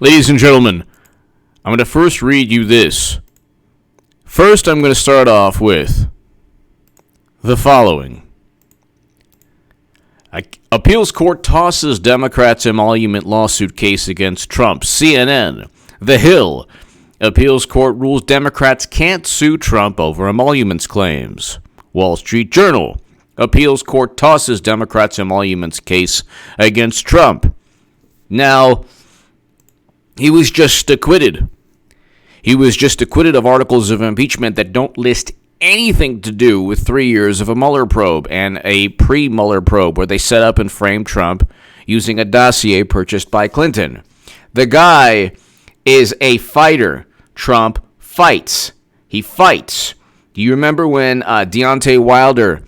Ladies and gentlemen, I'm going to first read you this. First, I'm going to start off with the following. Appeals court tosses Democrats' emolument lawsuit case against Trump. CNN. The Hill. Appeals court rules Democrats can't sue Trump over emoluments claims. Wall Street Journal. Appeals court tosses Democrats' emoluments case against Trump. Now, he was just acquitted. He was just acquitted of articles of impeachment that don't list anything to do with 3 years of a Mueller probe and a pre-Mueller probe where they set up and framed Trump using a dossier purchased by Clinton. The guy is a fighter. Trump fights. He fights. Do you remember when Deontay Wilder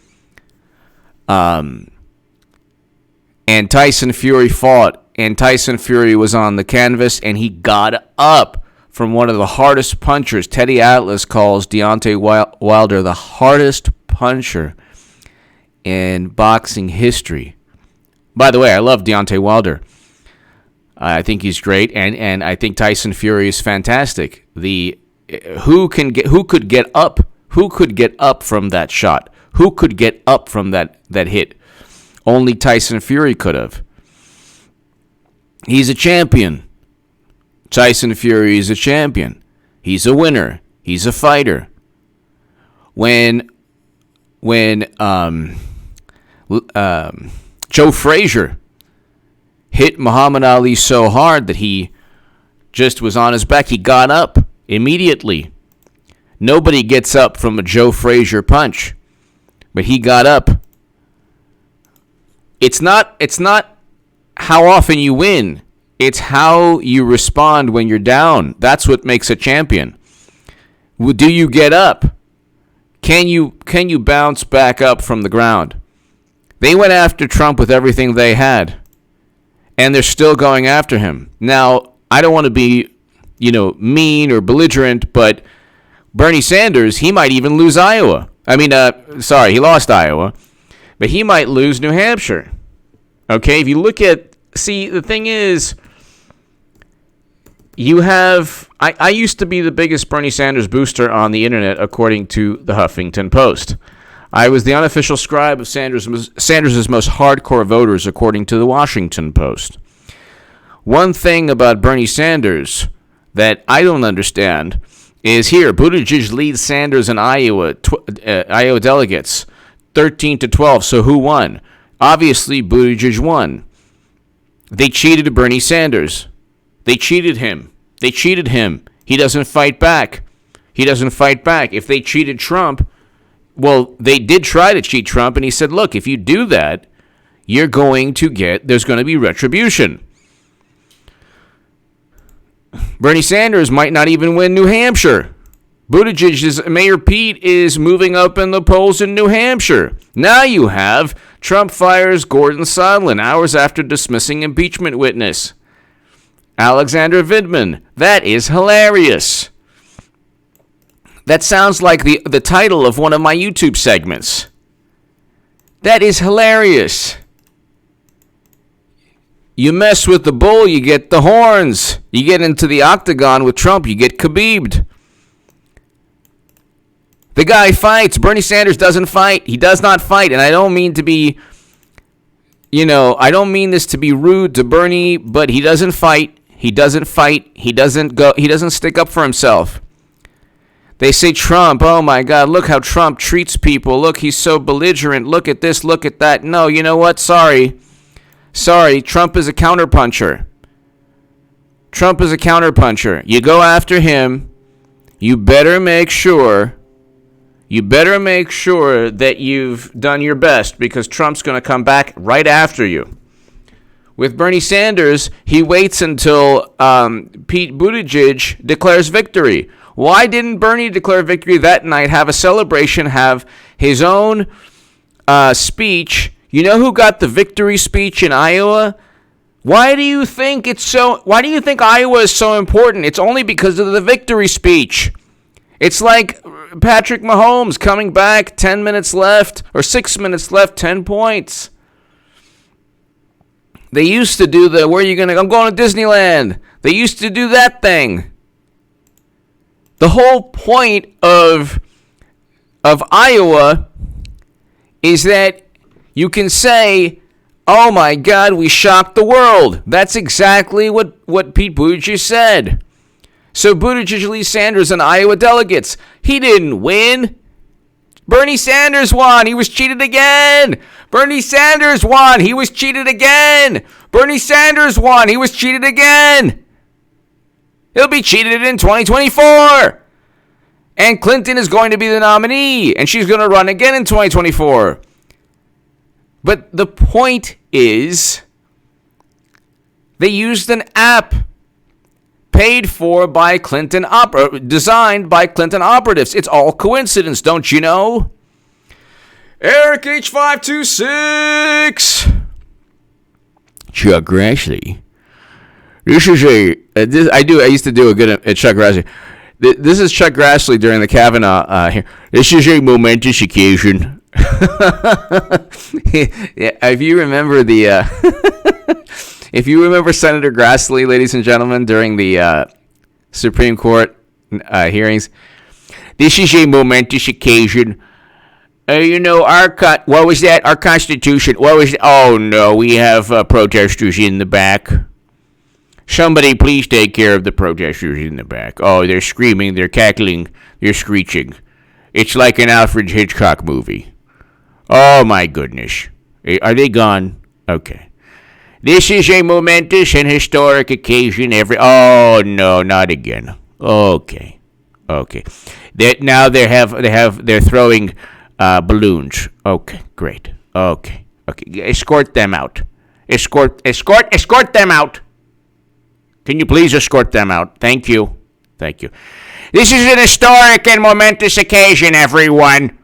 and Tyson Fury fought, and Tyson Fury was on the canvas, and he got up from one of the hardest punchers? Teddy Atlas calls Deontay Wilder the hardest puncher in boxing history. By the way, I love Deontay Wilder. I think he's great, and I think Tyson Fury is fantastic. Who could get up from that shot? Who could get up from that hit? Only Tyson Fury could have. He's a champion. Tyson Fury is a champion. He's a winner. He's a fighter. When Joe Frazier hit Muhammad Ali so hard that he just was on his back, he got up immediately. Nobody gets up from a Joe Frazier punch, but he got up. It's not how often you win. It's how you respond when you're down. That's what makes a champion. Do you get up? Can you bounce back up from the ground? They went after Trump with everything they had, and they're still going after him. Now, I don't want to be, mean or belligerent, but Bernie Sanders, he might even lose Iowa. He lost Iowa, but he might lose New Hampshire. Okay, if you look at, the thing is, I used to be the biggest Bernie Sanders booster on the internet, according to the Huffington Post. I was the unofficial scribe of Sanders' most hardcore voters, according to the Washington Post. One thing about Bernie Sanders that I don't understand is here, Buttigieg leads Sanders in Iowa delegates, 13-12. So who won? Obviously, Buttigieg won. They cheated Bernie Sanders. They cheated him. He doesn't fight back. If they cheated Trump, well, they did try to cheat Trump, and he said, look, if you do that, there's going to be retribution. Bernie Sanders might not even win New Hampshire. Mayor Pete is moving up in the polls in New Hampshire. Now you have Trump fires Gordon Sondland hours after dismissing impeachment witness. Alexander Vindman. That is hilarious. That sounds like the title of one of my YouTube segments. That is hilarious. You mess with the bull, you get the horns. You get into the octagon with Trump, you get Khabib'd. The guy fights. Bernie Sanders doesn't fight. He does not fight. And I don't mean to be, I don't mean this to be rude to Bernie, but he doesn't fight. He doesn't stick up for himself. They say Trump, oh my God, look how Trump treats people. Look, he's so belligerent. Look at this, look at that. No, you know what? Sorry, Trump is a counterpuncher. You go after him. You better make sure that you've done your best, because Trump's going to come back right after you. With Bernie Sanders, he waits until Pete Buttigieg declares victory. Why didn't Bernie declare victory that night, have a celebration, have his own speech? You know who got the victory speech in Iowa? Why do you think Iowa is so important? It's only because of the victory speech. It's like Patrick Mahomes coming back, 10 minutes left, or 6 minutes left, 10 points. They used to do I'm going to Disneyland. They used to do that thing. The whole point of Iowa is that you can say, oh my God, we shocked the world. That's exactly what Pete Buttigieg said. So Buttigieg, Lee Sanders, and Iowa delegates. He didn't win. Bernie Sanders won. He was cheated again. Bernie Sanders won. He was cheated again. Bernie Sanders won. He was cheated again. He'll be cheated in 2024. And Clinton is going to be the nominee. And she's going to run again in 2024. But the point is, they used an app paid for by Clinton, designed by Clinton operatives. It's all coincidence, don't you know? Eric H526. Chuck Grassley. This is I used to do a good at Chuck Grassley. This is Chuck Grassley during the Kavanaugh here. This is a momentous occasion. If you remember if you remember Senator Grassley, ladies and gentlemen, during the Supreme Court hearings, this is a momentous occasion. What was that? Our Constitution. What was that? Oh no, we have protesters in the back. Somebody please take care of the protesters in the back. Oh, they're screaming, they're cackling, they're screeching. It's like an Alfred Hitchcock movie. Oh my goodness. Are they gone? Okay. This is a momentous and historic occasion. Oh no, not again. Okay. They're throwing balloons. Okay, great. Okay. Escort them out. Escort them out. Can you please escort them out? Thank you. This is an historic and momentous occasion, everyone.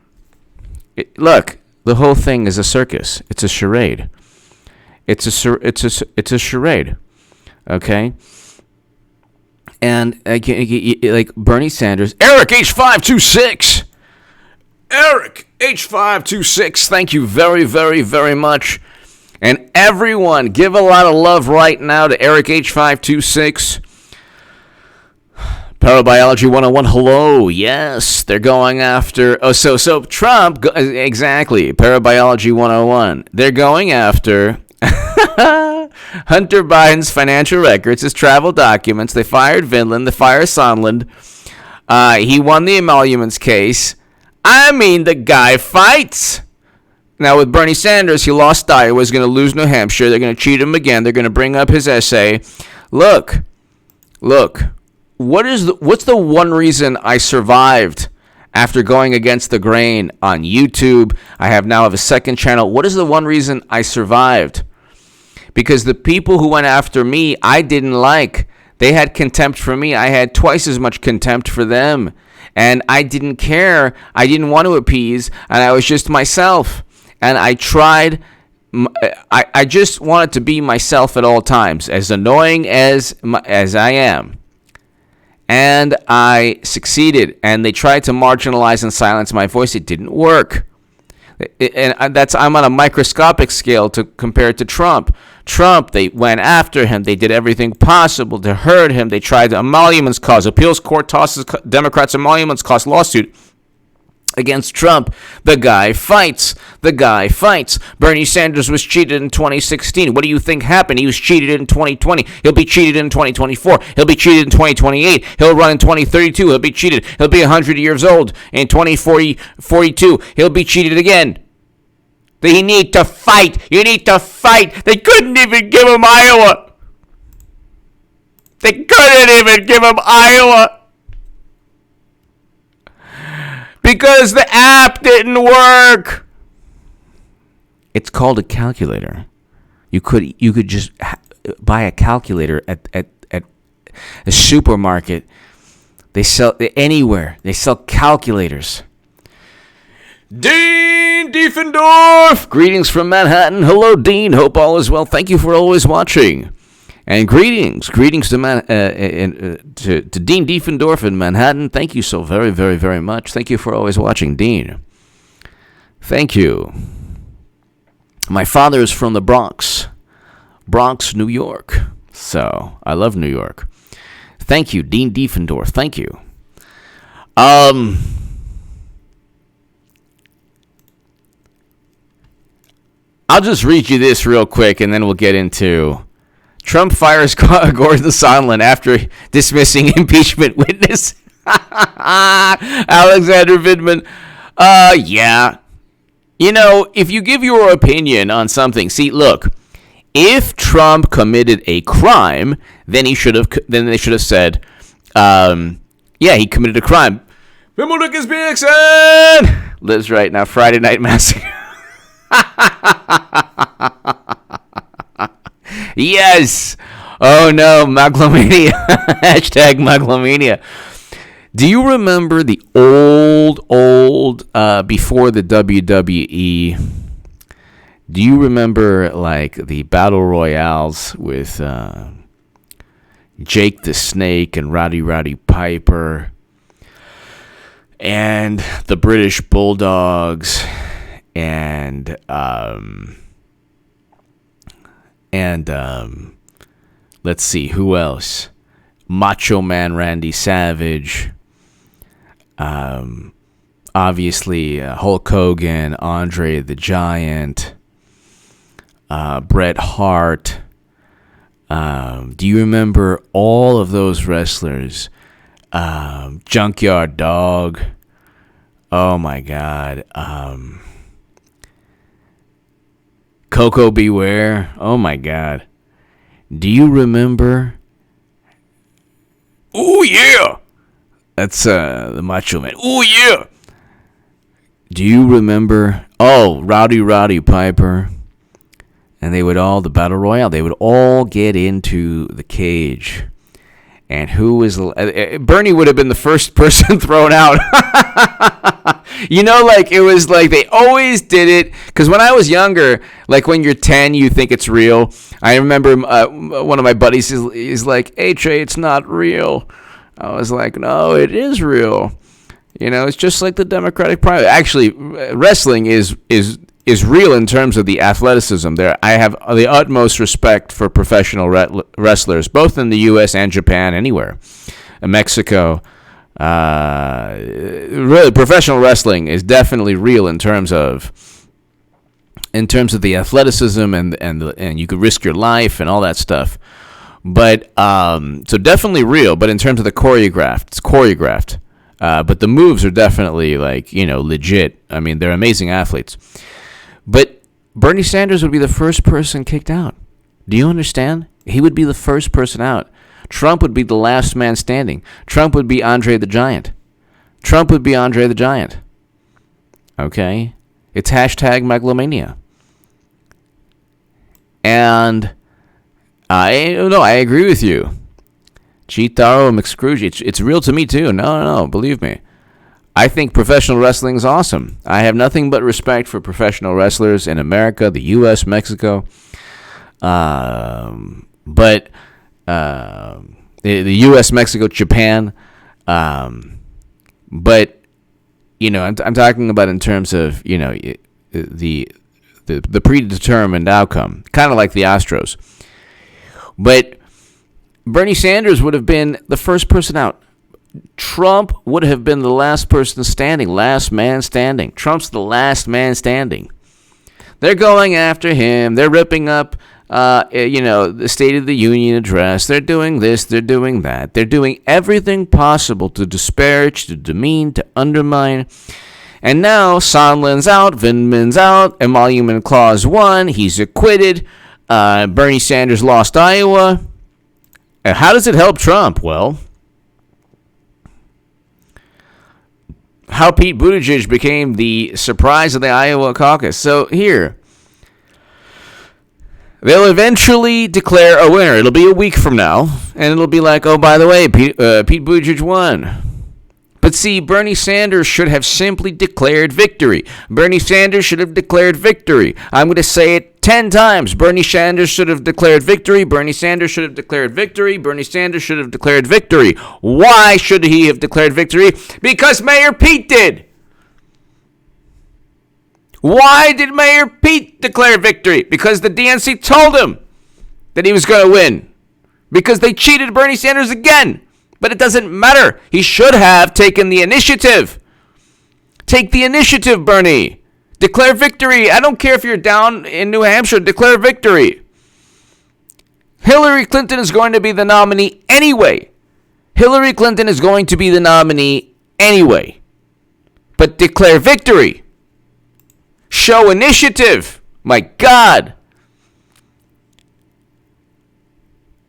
Look, the whole thing is a circus. It's a charade. It's a charade. Okay? And like Bernie Sanders, Eric H526. Eric H526. Thank you very, very, very much. And everyone, give a lot of love right now to Eric H526. Parabiology 101, hello. Yes, they're going after... So Trump... Exactly, Parabiology 101. They're going after Hunter Biden's financial records, his travel documents. They fired Vinland. They fired Sondland. He won the Emoluments case. I mean, the guy fights. Now, with Bernie Sanders, he lost Iowa. He's going to lose New Hampshire. They're going to cheat him again. They're going to bring up his essay. Look. What's the one reason I survived after going against the grain on YouTube? I have a second channel. What is the one reason I survived? Because the people who went after me, I didn't like. They had contempt for me. I had twice as much contempt for them. And I didn't care. I didn't want to appease. And I was just myself. And I tried. I just wanted to be myself at all times, as annoying as I am. And I succeeded. And they tried to marginalize and silence my voice. It didn't work. And I'm on a microscopic scale to compare it to Trump. Trump, they went after him. They did everything possible to hurt him. They tried the emoluments cause. Appeals court tosses Democrats' emoluments cause lawsuit against Trump. The guy fights. Bernie Sanders was cheated in 2016. What do you think happened? He was cheated in 2020. He'll be cheated in 2024. He'll be cheated in 2028. He'll run in 2032. He'll be cheated. He'll be 100 years old in 2042. He'll be cheated again. They need to fight. You need to fight. They couldn't even give him Iowa. Because the app didn't work. It's called a calculator. You could just buy a calculator at a supermarket. They sell anywhere. They sell calculators. Dean Diefendorf! Greetings from Manhattan. Hello, Dean. Hope all is well. Thank you for always watching. And greetings to Dean Diefendorf in Manhattan. Thank you so very, very, very much. Thank you for always watching, Dean. Thank you. My father is from the Bronx, New York. So I love New York. Thank you, Dean Diefendorf. Thank you. I'll just read you this real quick, and then we'll get into Trump fires Gordon Sondland after dismissing impeachment witness. Alexander Vidman. Yeah. You know, if you give your opinion on something, see, look, if Trump committed a crime, then they should have said, yeah, he committed a crime. Lives right now. Friday Night Massacre. Yes. Oh no, Maglomania. Hashtag Maglomania. Do you remember the old, before the WWE? Do you remember, like, the battle royales with Jake the Snake and Roddy Piper and the British Bulldogs and let's see, who else? Macho Man Randy Savage. Obviously, Hulk Hogan, Andre the Giant, Bret Hart. Do you remember all of those wrestlers? Junkyard Dog. Oh my God. Coco Beware. Oh my God. Do you remember? Oh yeah. That's the Macho Man. Oh yeah. Do you remember? Oh, Rowdy Piper. And they would all, the Battle Royale, they would all get into the cage. And who was... Bernie would have been the first person thrown out. You know, like, it was like they always did it. Because when I was younger, like when you're 10, you think it's real. I remember one of my buddies is like, hey, Trey, it's not real. I was like, no, it is real. You know, it's just like the Democratic primary. Actually, wrestling is real in terms of the athleticism. There, I have the utmost respect for professional wrestlers, both in the U.S. and Japan, anywhere, Mexico. Really, professional wrestling is definitely real in terms of the athleticism and you could risk your life and all that stuff. But so definitely real. But in terms of the choreographed, it's choreographed. But the moves are definitely, like, you know, legit. I mean, they're amazing athletes. But Bernie Sanders would be the first person kicked out. Do you understand? He would be the first person out. Trump would be the last man standing. Trump would be Andre the Giant. Okay? It's hashtag Megalomania. And I agree with you. Chitaro McScrooge, it's real to me too. No, believe me. I think professional wrestling is awesome. I have nothing but respect for professional wrestlers in America, the U.S., Mexico. But the U.S., Mexico, Japan. But, you know, I'm talking about in terms of, you know, the predetermined outcome, kind of like the Astros. But Bernie Sanders would have been the first person out. Trump would have been the last person standing, last man standing. Trump's the last man standing. They're going after him. They're ripping up, the State of the Union address. They're doing this. They're doing that. They're doing everything possible to disparage, to demean, to undermine. And now Sondland's out, Vindman's out, Emolument Clause 1, he's acquitted. Bernie Sanders lost Iowa. How does it help Trump? Well, how Pete Buttigieg became the surprise of the Iowa caucus. So here, they'll eventually declare a winner. It'll be a week from now, and it'll be like, oh, by the way, Pete Buttigieg won. But see, Bernie Sanders should have simply declared victory. Bernie Sanders should have declared victory. I'm going to say it 10 times. Bernie Sanders should have declared victory. Bernie Sanders should have declared victory. Bernie Sanders should have declared victory. Why should he have declared victory? Because Mayor Pete did. Why did Mayor Pete declare victory? Because the DNC told him that he was going to win. because they cheated Bernie Sanders again. But it doesn't matter. He should have taken the initiative. Take the initiative, Bernie. Declare victory. I don't care if you're down in New Hampshire. Declare victory. Hillary Clinton is going to be the nominee anyway. Hillary Clinton is going to be the nominee anyway. But declare victory. Show initiative. My God.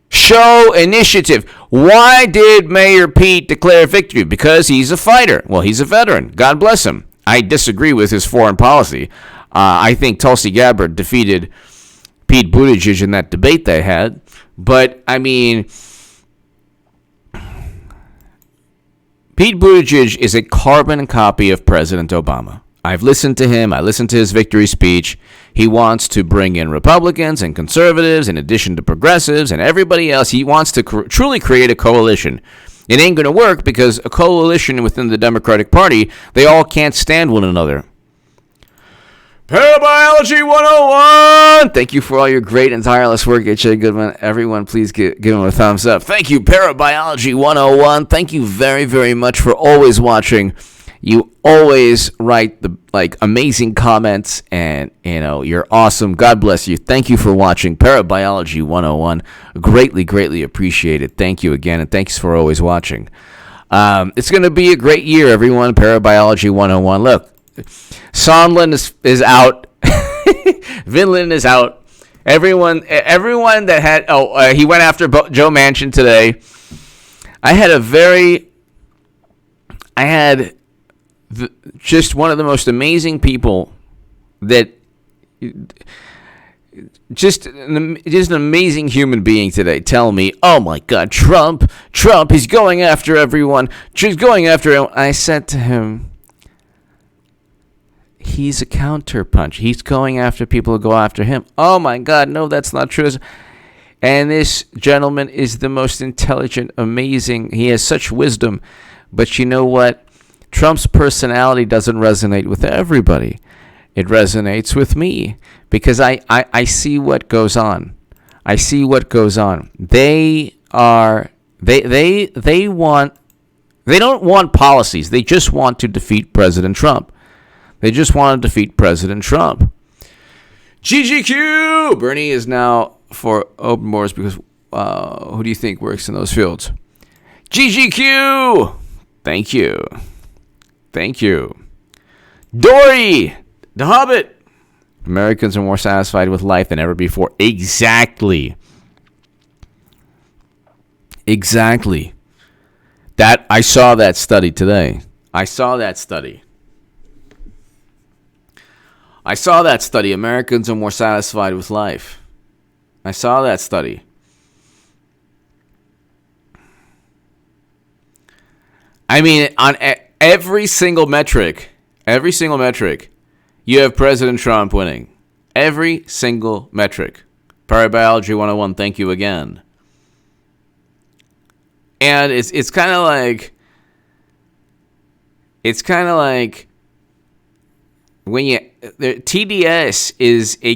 Show initiative. Why did Mayor Pete declare victory? Because he's a fighter. Well, he's a veteran. God bless him. I disagree with his foreign policy. I think Tulsi Gabbard defeated Pete Buttigieg in that debate they had. But, I mean, Pete Buttigieg is a carbon copy of President Obama. I've listened to him. I listened to his victory speech. He wants to bring in Republicans and conservatives in addition to progressives and everybody else. He wants to truly create a coalition. It ain't going to work because a coalition within the Democratic Party, they all can't stand one another. Parabiology 101! Thank you for all your great and tireless work, H.A. Goodman. Everyone, please give him a thumbs up. Thank you, Parabiology 101. Thank you very, very much for always watching. You always write the amazing comments, and you're awesome. God bless you. Thank you for watching Parabiology 101. Greatly, greatly appreciated. Thank you again, and thanks for always watching. It's going to be a great year, everyone. Parabiology 101. Look, Sondland is out. Vinland is out. Everyone that had he went after Joe Manchin today. I had just one of the most amazing people that just an amazing human being today tell me, oh my God, Trump, he's going after everyone. He's going after him. I said to him, he's a counterpunch. He's going after people who go after him. Oh my God, no, that's not true. And this gentleman is the most intelligent, amazing. He has such wisdom. But you know what? Trump's personality doesn't resonate with everybody. It resonates with me because I see what goes on. I see what goes on. They don't want policies. They just want to defeat President Trump. They just want to defeat President Trump. GGQ! Bernie is now for open borders because who do you think works in those fields? GGQ! Thank you. Thank you. Dory, the Hobbit. Americans are more satisfied with life than ever before. Exactly. That I saw that study today. I saw that study. Americans are more satisfied with life. I saw that study. I mean, on every single metric, you have President Trump winning. Every single metric. Parabiology 101, thank you again. And it's kind of like when TDS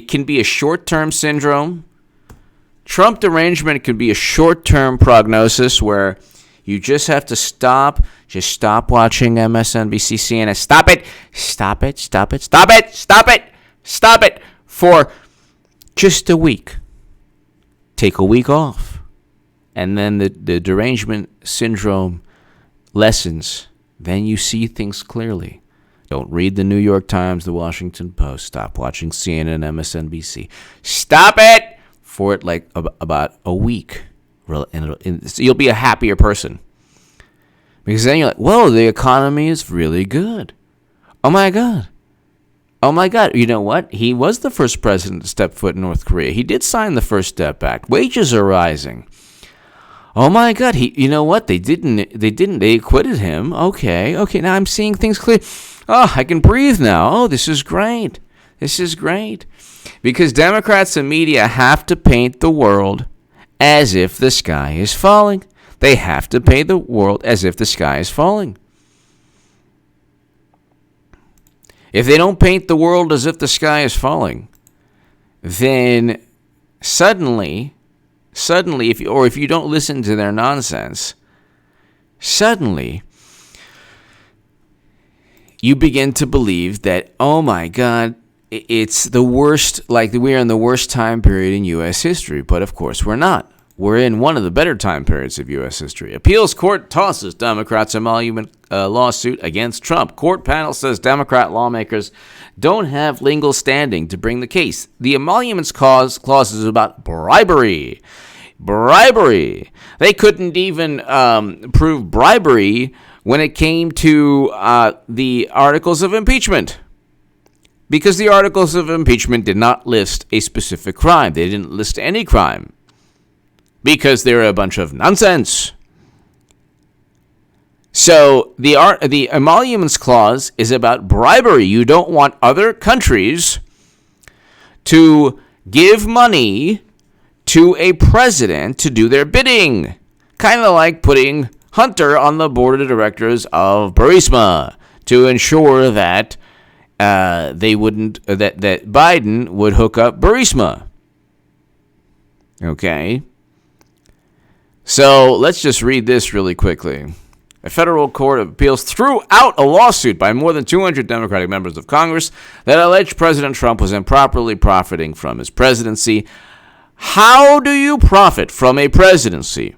can be a short-term syndrome. Trump derangement can be a short-term prognosis where you just have to stop watching MSNBC, CNN. Stop it for just a week. Take a week off. And then the derangement syndrome lessens. Then you see things clearly. Don't read the New York Times, the Washington Post. Stop watching CNN, MSNBC. Stop it for about a week. And you'll be a happier person. Because then you're like, whoa, the economy is really good. Oh my God. You know what? He was the first president to step foot in North Korea. He did sign the First Step Act. Wages are rising. Oh my God. You know what? They acquitted him. Okay. Now I'm seeing things clear. Oh, I can breathe now. Oh, this is great. Because Democrats and media have to paint the world as if the sky is falling. They have to paint the world as if the sky is falling. If they don't paint the world as if the sky is falling, then suddenly suddenly, if you don't listen to their nonsense, suddenly you begin to believe that, oh my God, it's the worst, like we're in the worst time period in U.S. history. But of course we're not. We're in one of the better time periods of U.S. history. Appeals court tosses Democrats' emolument lawsuit against Trump. Court panel says Democrat lawmakers don't have legal standing to bring the case. The emoluments clause is about bribery. Bribery. They couldn't even prove bribery when it came to the articles of impeachment, because the articles of impeachment did not list a specific crime. They didn't list any crime because they're a bunch of nonsense. So the emoluments clause is about bribery. You don't want other countries to give money to a president to do their bidding. Kind of like putting Hunter on the board of directors of Burisma to ensure that they wouldn't that Biden would hook up Burisma. Okay. So let's just read this really quickly. A federal court of appeals threw out a lawsuit by more than 200 Democratic members of Congress that alleged President Trump was improperly profiting from his presidency. How do you profit from a presidency?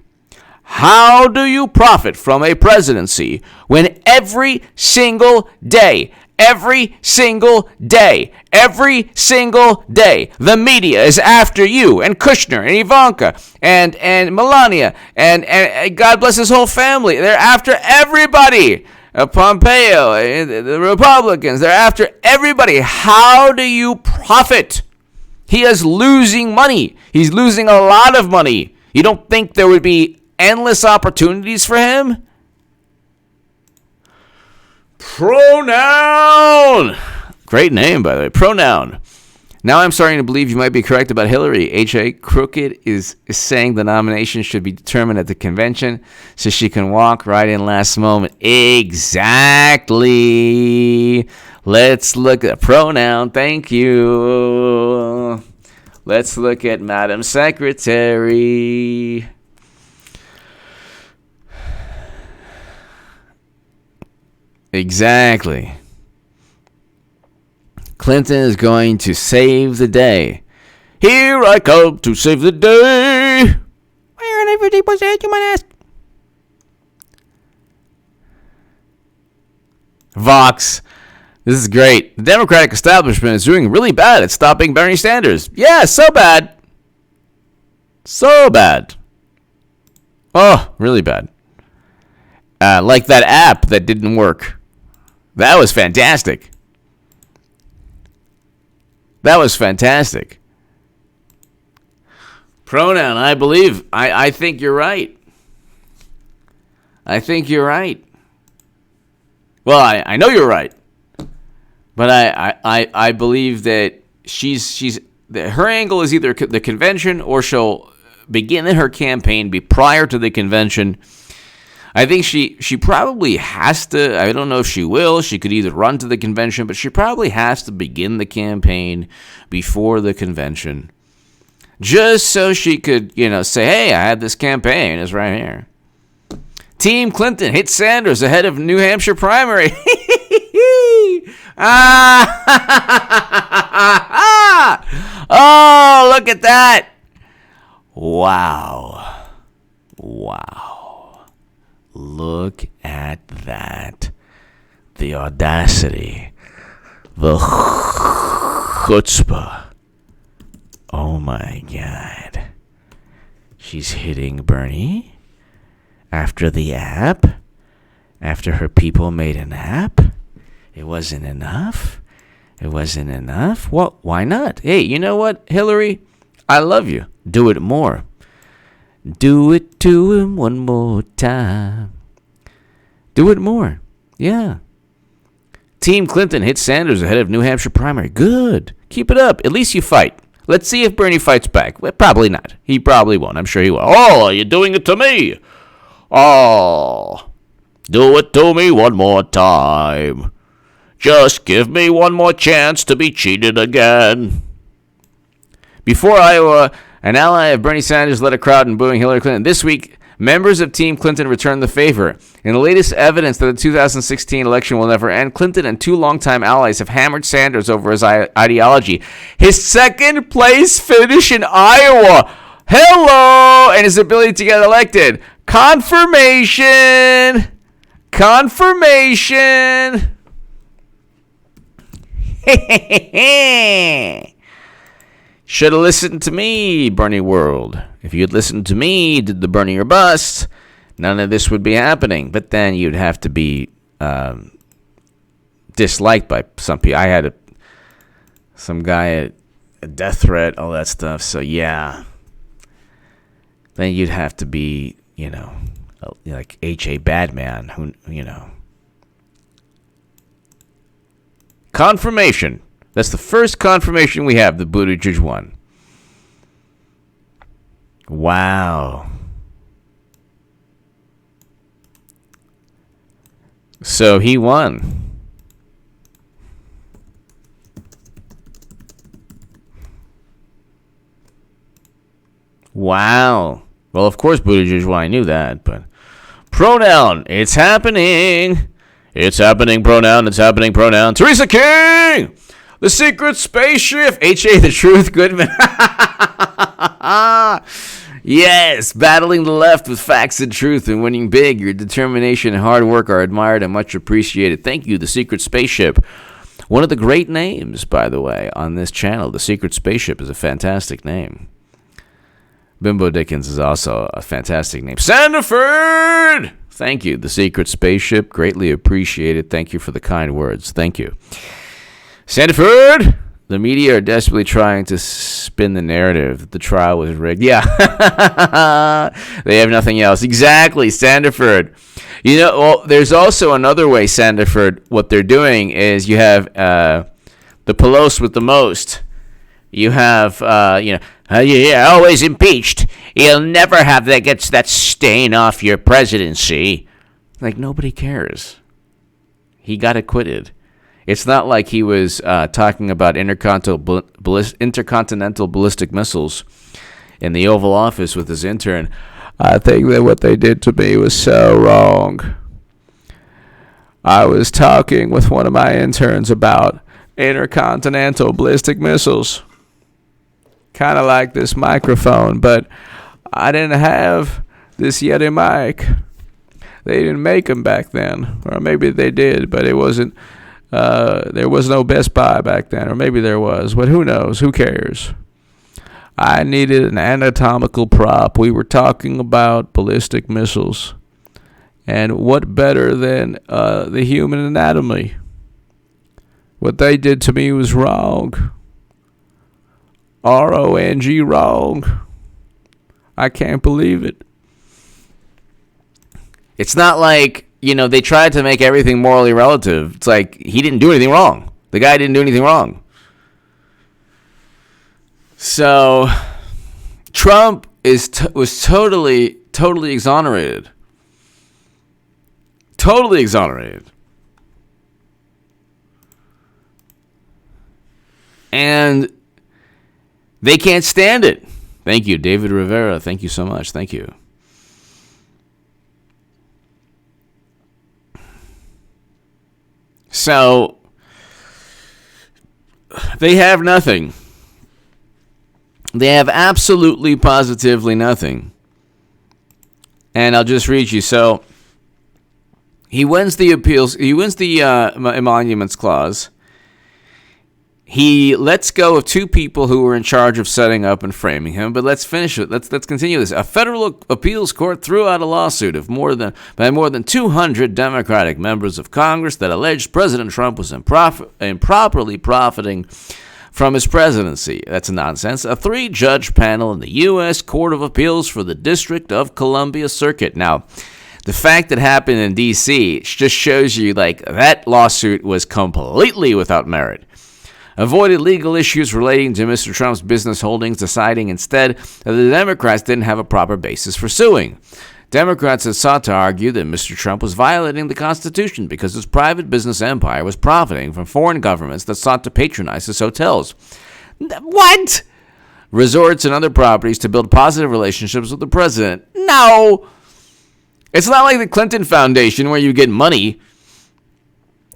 How do you profit from a presidency when every single day, the media is after you and Kushner and Ivanka and Melania and God bless his whole family. They're after everybody. Pompeo, the Republicans, they're after everybody. How do you profit? He is losing money. He's losing a lot of money. You don't think there would be endless opportunities for him? Pronoun! Great name, by the way. Pronoun. Now I'm starting to believe you might be correct about Hillary. H.A. Crooked is saying the nomination should be determined at the convention so she can walk right in last moment. Exactly. Let's look at pronoun. Thank you. Let's look at Madam Secretary. Exactly. Clinton is going to save the day. Here I come to save the day. Where in everyday was that, you might ask? Vox. This is great. The Democratic establishment is doing really bad at stopping Bernie Sanders. Yeah, so bad. So bad. Oh, really bad. Like that app that didn't work. That was fantastic. That was fantastic. Pronoun, I believe. I think you're right. I think you're right. Well, I know you're right. But I believe that her angle is either the convention or she'll begin her campaign be prior to the convention. I think she probably has to. I don't know if she will. She could either run to the convention, but she probably has to begin the campaign before the convention, just so she could, say, "Hey, I had this campaign. It's right here." Team Clinton hit Sanders ahead of New Hampshire primary. Oh, look at that! Wow. Look at that. The audacity. The chutzpah. Oh my God. She's hitting Bernie after the app. After her people made an app. It wasn't enough. Well, why not? Hey, you know what, Hillary? I love you. Do it more. Do it to him one more time. Do it more. Yeah. Team Clinton hit Sanders ahead of New Hampshire primary. Good. Keep it up. At least you fight. Let's see if Bernie fights back. Well, probably not. He probably won't. I'm sure he will. Oh, you're doing it to me. Oh, do it to me one more time. Just give me one more chance to be cheated again. Before Iowa, An ally of Bernie Sanders led a crowd in booing Hillary Clinton. This week, members of Team Clinton returned the favor. In the latest evidence that the 2016 election will never end, Clinton and two longtime allies have hammered Sanders over his ideology. His second place finish in Iowa. Hello! And his ability to get elected. Confirmation. Should have listened to me, Bernie World. If you'd listened to me, did the Bernie or bust, none of this would be happening. But then you'd have to be disliked by some people. I had some guy a death threat, all that stuff. So yeah, then you'd have to be, like H.A. Badman, who. Confirmation. That's the first confirmation we have. The Buttigieg won. Wow. So he won. Wow. Well, of course Buttigieg won. I knew that, but pronoun. It's happening. It's happening. Pronoun. It's happening. Pronoun. Theresa King. The secret spaceship. H.A. the Truth Goodman. Yes, battling the left with facts and truth and winning big. Your determination and hard work are admired and much appreciated. Thank you, The Secret Spaceship. One of the great names, by the way, on this channel. The Secret Spaceship is a fantastic name. Bimbo Dickens is also a fantastic name. Sandiford! Thank you, The Secret Spaceship. Greatly appreciated. Thank you for the kind words. Thank you. Sandiford! The media are desperately trying to spin the narrative that the trial was rigged. Yeah. They have nothing else. Exactly, Sandiford. There's also another way, Sandiford. What they're doing is you have the Pelosi with the most. You have, always impeached. You'll never have that stain off your presidency. Like, nobody cares. He got acquitted. It's not like he was talking about intercontinental ballistic missiles in the Oval Office with his intern. I think that what they did to me was so wrong. I was talking with one of my interns about intercontinental ballistic missiles. Kind of like this microphone, but I didn't have this Yeti mic. They didn't make them back then. Or maybe they did, but it wasn't. There was no Best Buy back then, or maybe there was, but who knows? Who cares? I needed an anatomical prop. We were talking about ballistic missiles. And what better than the human anatomy? What they did to me was wrong. R-O-N-G, wrong. I can't believe it. It's not like, they tried to make everything morally relative. It's like he didn't do anything wrong. The guy didn't do anything wrong. So Trump was totally exonerated. Totally exonerated. And they can't stand it. Thank you, David Rivera. Thank you so much. Thank you. So, they have nothing. They have absolutely, positively nothing. And I'll just read you. So, he wins the appeals. He wins the Emoluments clause. He lets go of two people who were in charge of setting up and framing him. But let's finish it. Let's continue this. A federal appeals court threw out a lawsuit of more than 200 Democratic members of Congress that alleged President Trump was improperly profiting from his presidency. That's nonsense. A 3-judge panel in the U.S. Court of Appeals for the District of Columbia Circuit. Now, the fact that happened in D.C. just shows you that lawsuit was completely without merit. Avoided legal issues relating to Mr. Trump's business holdings, deciding instead that the Democrats didn't have a proper basis for suing. Democrats had sought to argue that Mr. Trump was violating the Constitution because his private business empire was profiting from foreign governments that sought to patronize his hotels. What? resorts, and other properties to build positive relationships with the president. No! It's not like the Clinton Foundation where you get money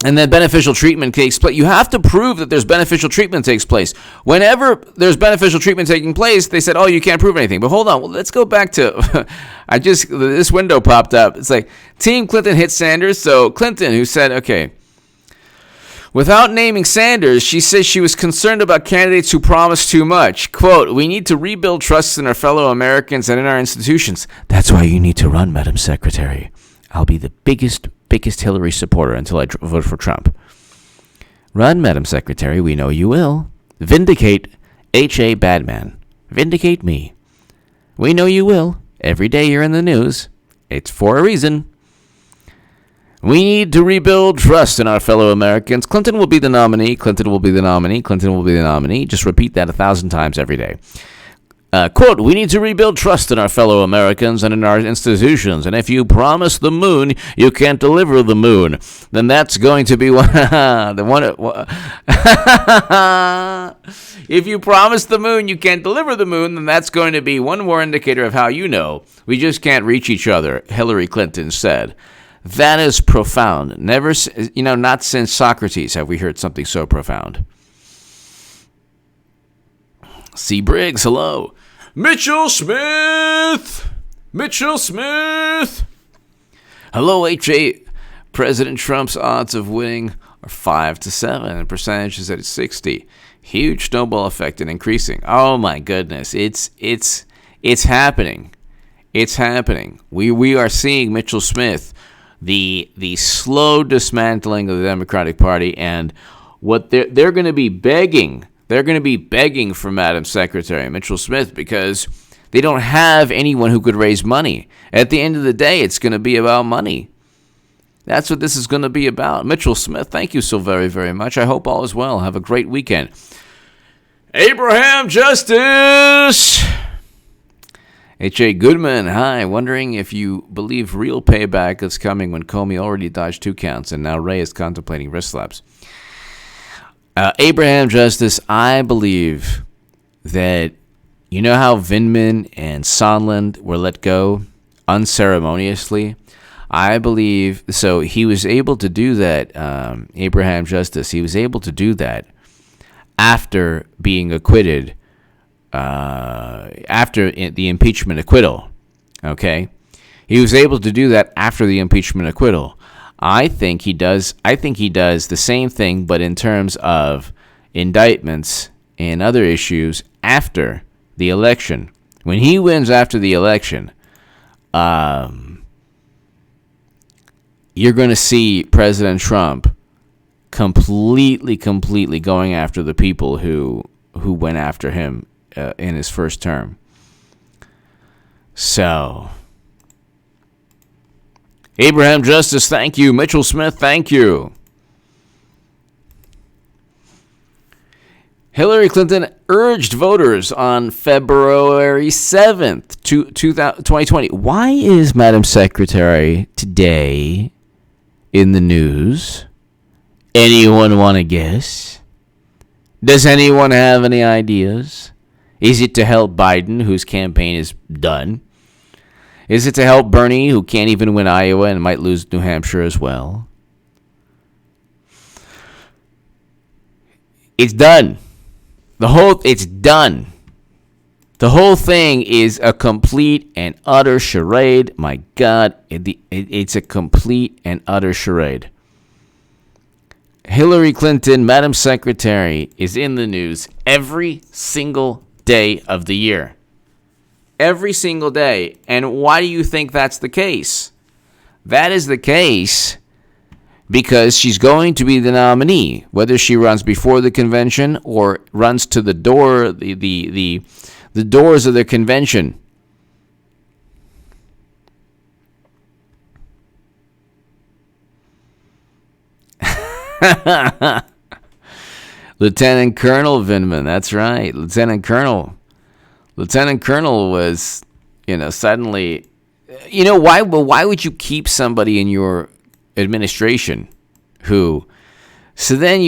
and then beneficial treatment takes place. You have to prove that there's beneficial treatment takes place. Whenever there's beneficial treatment taking place, they said, oh, you can't prove anything. But hold on, well, let's go back to, this window popped up. It's like, Team Clinton hit Sanders. So Clinton, who said, okay, without naming Sanders, she says she was concerned about candidates who promise too much. Quote, we need to rebuild trust in our fellow Americans and in our institutions. That's why you need to run, Madam Secretary. I'll be the biggest Hillary supporter until I vote for Trump. Run, Madam Secretary. We know you will. Vindicate H.A. Badman. Vindicate me. We know you will. Every day you're in the news. It's for a reason. We need to rebuild trust in our fellow Americans. Clinton will be the nominee. Clinton will be the nominee. Clinton will be the nominee. Just repeat that 1,000 times every day. Quote, we need to rebuild trust in our fellow Americans and in our institutions. And if you promise the moon, you can't deliver the moon. Then that's going to be one. If you promise the moon, you can't deliver the moon, then that's going to be one more indicator of how you know we just can't reach each other, Hillary Clinton said. That is profound. Never, not since Socrates have we heard something so profound. C. Briggs, hello. Mitchell Smith! Hello, H.A. President Trump's odds of winning are 5-7, and percentage is at 60. Huge snowball effect and increasing. Oh my goodness, it's happening. It's happening. We are seeing Mitchell Smith, the slow dismantling of the Democratic Party, and what they're going to be begging. They're going to be begging for Madam Secretary Mitchell Smith because they don't have anyone who could raise money. At the end of the day, it's going to be about money. That's what this is going to be about. Mitchell Smith, thank you so very, very much. I hope all is well. Have a great weekend. Abraham Justice! H.A. Goodman, hi. Wondering if you believe real payback is coming when Comey already dodged 2 counts and now Wray is contemplating wrist slaps. Abraham Justice, I believe that, you know how Vindman and Sondland were let go unceremoniously? I believe, so he was able to do that, Abraham Justice, he was able to do that after being acquitted, after the impeachment acquittal, okay? He was able to do that after the impeachment acquittal. I think he does the same thing, but in terms of indictments and other issues after the election. When he wins after the election, you're going to see President Trump completely going after the people who went after him in his first term. So, Abraham Justice, thank you. Mitchell Smith, thank you. Hillary Clinton urged voters on February 7th, 2020. Why is Madam Secretary today in the news? Anyone want to guess? Does anyone have any ideas? Is it to help Biden, whose campaign is done? Is it to help Bernie, who can't even win Iowa and might lose New Hampshire as well? It's done. It's done. The whole thing is a complete and utter charade. My God, it's a complete and utter charade. Hillary Clinton, Madam Secretary, is in the news every single day of the year. Every single day. And why do you think that's the case? That is the case because she's going to be the nominee, whether she runs before the convention or runs to the door, the doors of the convention. Lieutenant Colonel Vindman, that's right. Lieutenant Colonel was, suddenly, why would you keep somebody in your administration who, so then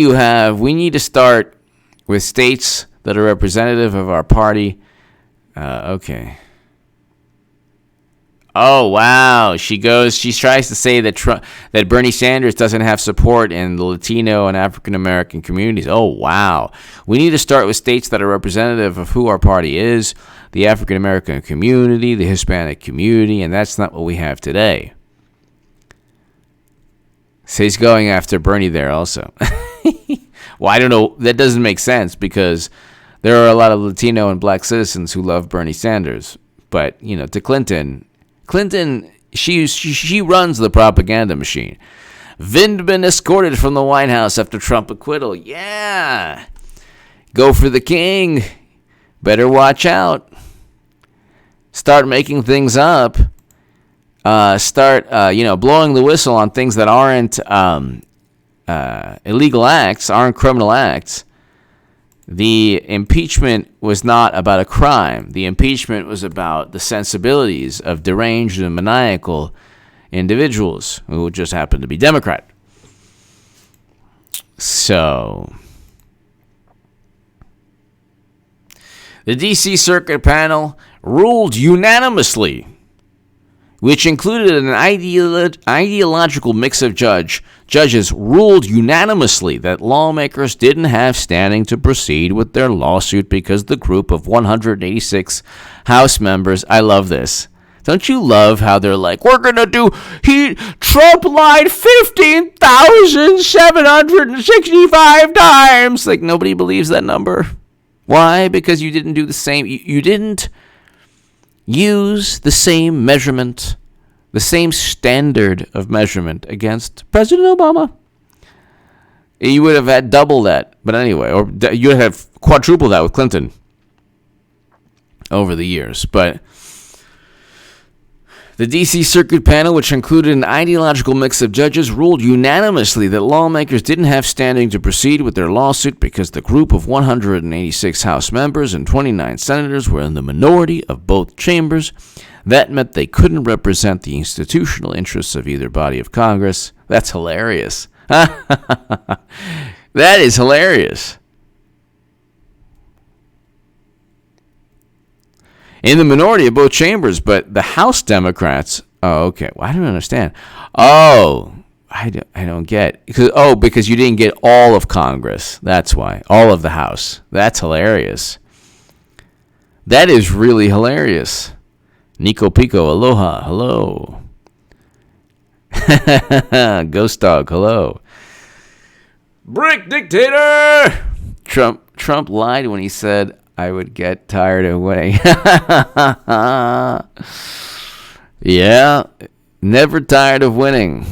we need to start with states that are representative of our party. Okay. Oh, wow. She tries to say that Bernie Sanders doesn't have support in the Latino and African American communities. Oh, wow. We need to start with states that are representative of who our party is, the African American community, the Hispanic community, and that's not what we have today. So he's going after Bernie there also. Well, I don't know. That doesn't make sense because there are a lot of Latino and black citizens who love Bernie Sanders. But, to Clinton, she runs the propaganda machine. Vindman escorted from the White House after Trump acquittal. Yeah. Go for the king. Better watch out. Start making things up. Start blowing the whistle on things that aren't illegal acts, aren't criminal acts. The impeachment was not about a crime. The impeachment was about the sensibilities of deranged and maniacal individuals who just happened to be Democrat. So, the D.C. Circuit panel ruled unanimously, which included an ideological mix of judges ruled unanimously that lawmakers didn't have standing to proceed with their lawsuit because the group of 186 House members, I love this. Don't you love how they're like, we're going to Trump lied 15,765 times. Like, nobody believes that number. Why? Because you didn't do the same. You didn't use the same measurement, the same standard of measurement against President Obama. You would have had double that. But anyway, or you would have quadruple that with Clinton over the years. But the D.C. Circuit panel, which included an ideological mix of judges, ruled unanimously that lawmakers didn't have standing to proceed with their lawsuit because the group of 186 House members and 29 senators were in the minority of both chambers. That meant they couldn't represent the institutional interests of either body of Congress. That's hilarious. That is hilarious. In the minority of both chambers, but the House Democrats. Oh, okay. Well, I don't understand. Oh, I don't get. Because you didn't get all of Congress. That's why. All of the House. That's hilarious. That is really hilarious. Nico Pico, aloha, hello. Ghost Dog, hello. Brick Dictator! Trump lied when he said, I would get tired of winning. Yeah, never tired of winning.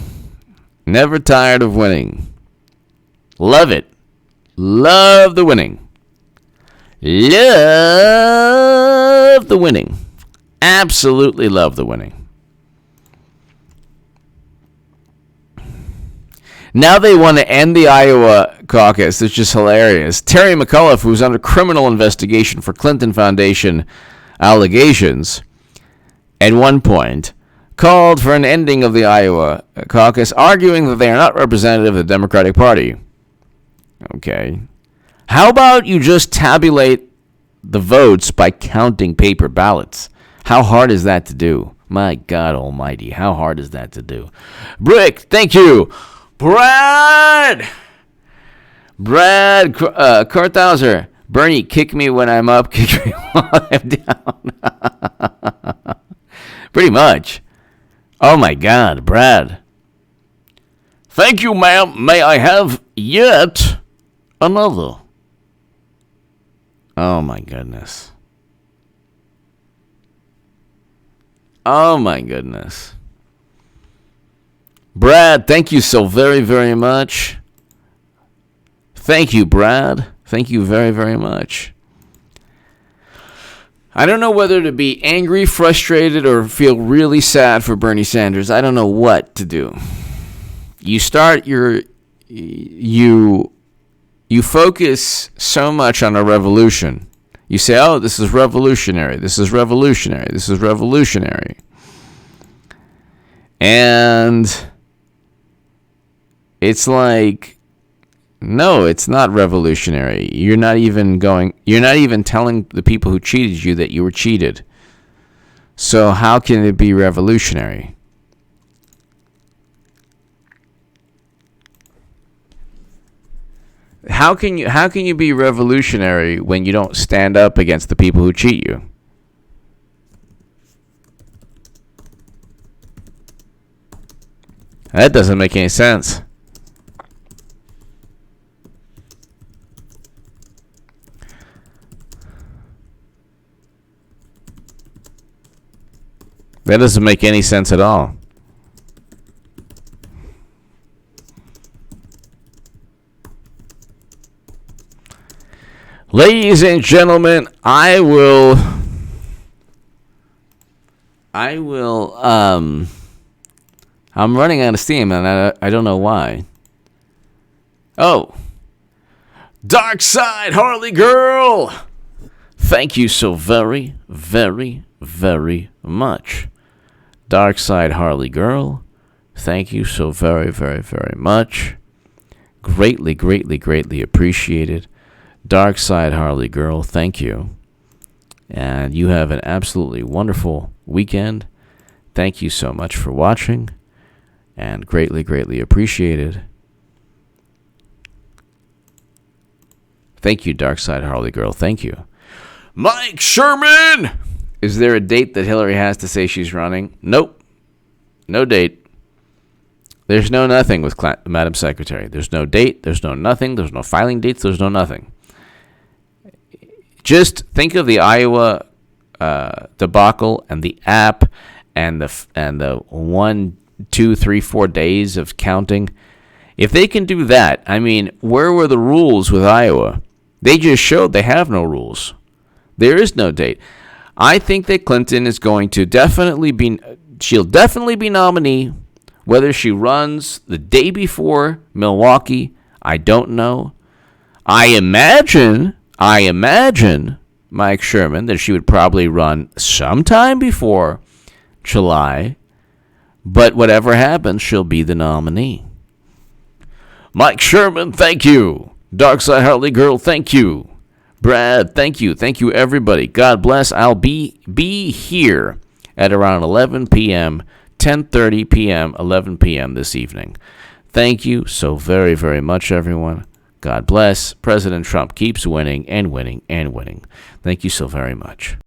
Never tired of winning. Love it. Love the winning. Love the winning. Absolutely love the winning. Now they want to end the Iowa caucus. It's just hilarious. Terry McAuliffe, who's under criminal investigation for Clinton Foundation allegations, at one point called for an ending of the Iowa caucus, arguing that they are not representative of the Democratic Party. Okay. How about you just tabulate the votes by counting paper ballots? How hard is that to do? My God almighty, how hard is that to do? Brick, thank you. Brad Karthauser. Bernie, kick me when I'm up, kick me while I'm down. Pretty much. Oh my God, Brad. Thank you, ma'am. May I have yet another? Oh my goodness. Oh my goodness. Brad, thank you so very, very much. Thank you, Brad. Thank you very, very much. I don't know whether to be angry, frustrated, or feel really sad for Bernie Sanders. I don't know what to do. You focus so much on a revolution. You say, oh, this is revolutionary. This is revolutionary. This is revolutionary. And it's like No, it's not revolutionary. You're not even telling the people who cheated you that you were cheated. So how can it be revolutionary? How can you be revolutionary when you don't stand up against the people who cheat you? That doesn't make any sense. That doesn't make any sense at all. Ladies and gentlemen, I'm running out of steam, and I don't know why. Oh. Dark Side Harley Girl! Thank you so very, very, very much. Dark Side Harley Girl, thank you so very, very, very much. Greatly, greatly, greatly appreciated. Dark Side Harley Girl, thank you. And you have an absolutely wonderful weekend. Thank you so much for watching. And greatly, greatly appreciated. Thank you, Dark Side Harley Girl. Thank you. Mike Sherman! Is there a date that Hillary has to say she's running? Nope. No date. There's no nothing with Madam Secretary. There's no date. There's no nothing. There's no filing dates. There's no nothing. Just think of the Iowa debacle and the app and the 1, 2, 3, 4 days of counting. If they can do that, I mean, where were the rules with Iowa? They just showed they have no rules. There is no date. I think that Clinton is going to she'll definitely be nominee. Whether she runs the day before Milwaukee, I don't know. I imagine, Mike Sherman, that she would probably run sometime before July. But whatever happens, she'll be the nominee. Mike Sherman, thank you. Dark Side Harley Girl, thank you. Brad, thank you. Thank you, everybody. God bless. I'll be here at around 11 p.m., 10:30 p.m., 11 p.m. this evening. Thank you so very, very much, everyone. God bless. President Trump keeps winning and winning and winning. Thank you so very much.